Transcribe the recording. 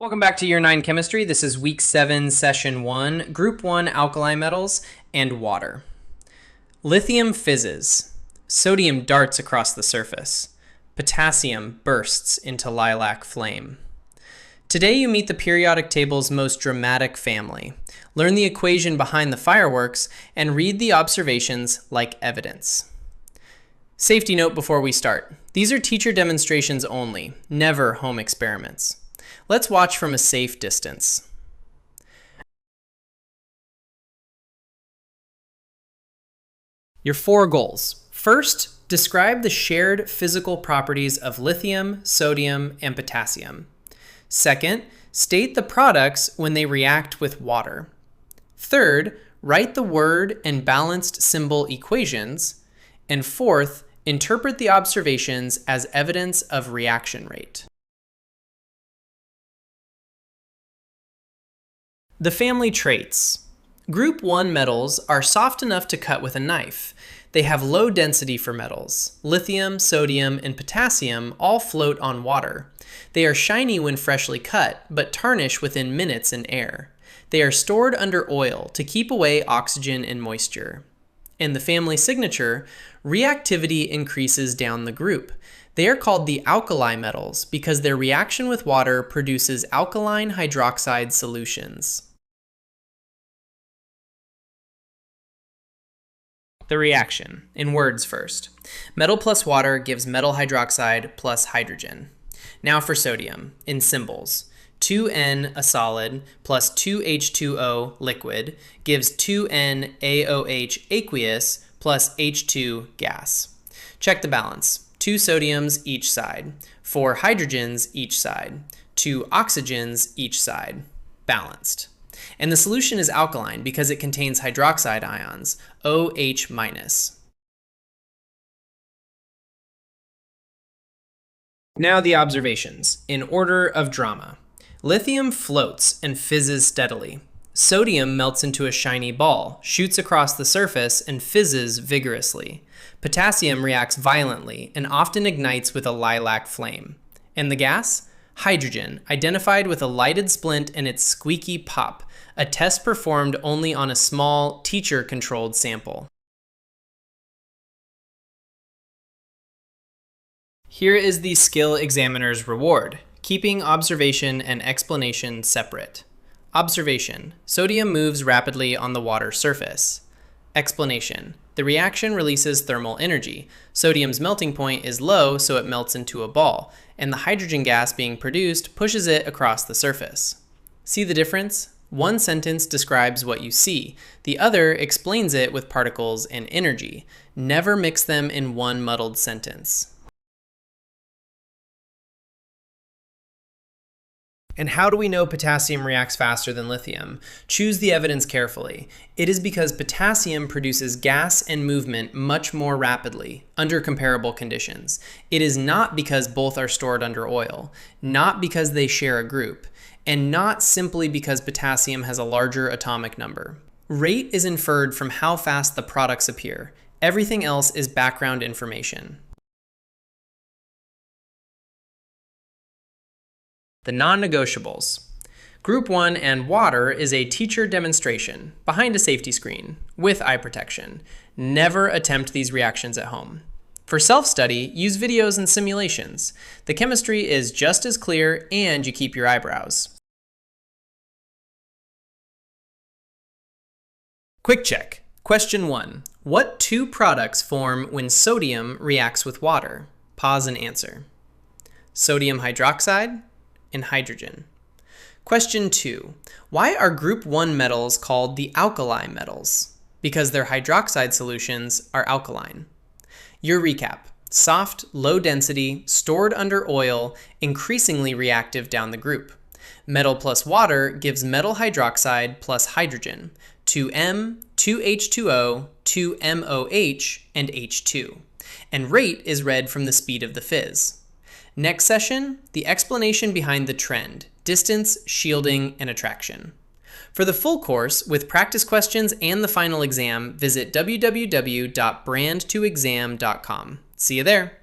Welcome back to Year 9 Chemistry. This is Week 7, Session 1, Group 1 Alkali Metals and Water. Lithium fizzes. Sodium darts across the surface. Potassium bursts into lilac flame. Today you meet the periodic table's most dramatic family. Learn the equation behind the fireworks and read the observations like evidence. Safety note before we start. These are teacher demonstrations only, never home experiments. Let's watch from a safe distance. Your 4 goals. First, describe the shared physical properties of lithium, sodium, and potassium. Second, state the products when they react with water. Third, write the word and balanced symbol equations. And fourth, interpret the observations as evidence of reaction rate. The family traits. Group 1 metals are soft enough to cut with a knife. They have low density for metals. Lithium, sodium, and potassium all float on water. They are shiny when freshly cut, but tarnish within minutes in air. They are stored under oil to keep away oxygen and moisture. In the family signature, reactivity increases down the group. They are called the alkali metals because their reaction with water produces alkaline hydroxide solutions. The reaction, in words first. Metal plus water gives metal hydroxide plus hydrogen. Now for sodium, in symbols. 2N, a solid, plus 2H2O, liquid, gives 2NaOH, aqueous, plus H2, gas. Check the balance. 2 sodiums each side, 4 hydrogens each side, 2 oxygens each side. Balanced. And the solution is alkaline because it contains hydroxide ions, OH-. Now the observations, in order of drama. Lithium floats and fizzes steadily. Sodium melts into a shiny ball, shoots across the surface, and fizzes vigorously. Potassium reacts violently and often ignites with a lilac flame. And the gas? Hydrogen, identified with a lighted splint and its squeaky pop, a test performed only on a small, teacher-controlled sample. Here is the skill examiner's reward, keeping observation and explanation separate. Observation: sodium moves rapidly on the water surface. Explanation: the reaction releases thermal energy. Sodium's melting point is low, so it melts into a ball, and the hydrogen gas being produced pushes it across the surface. See the difference? One sentence describes what you see. The other explains it with particles and energy. Never mix them in one muddled sentence. And how do we know potassium reacts faster than lithium? Choose the evidence carefully. It is because potassium produces gas and movement much more rapidly under comparable conditions. It is not because both are stored under oil, not because they share a group, and not simply because potassium has a larger atomic number. Rate is inferred from how fast the products appear. Everything else is background information. The non-negotiables. Group 1 and water is a teacher demonstration behind a safety screen with eye protection. Never attempt these reactions at home. For self-study, use videos and simulations. The chemistry is just as clear and you keep your eyebrows. Quick check. Question 1. What 2 products form when sodium reacts with water? Pause and answer. Sodium hydroxide and hydrogen. Question 2. Why are group 1 metals called the alkali metals? Because their hydroxide solutions are alkaline. Your recap. Soft, low density, stored under oil, increasingly reactive down the group. Metal plus water gives metal hydroxide plus hydrogen, 2M, 2H2O, 2MOH, and H2. And rate is read from the speed of the fizz. Next session, the explanation behind the trend, distance, shielding, and attraction. For the full course, with practice questions and the final exam, visit www.brand2exam.com. See you there.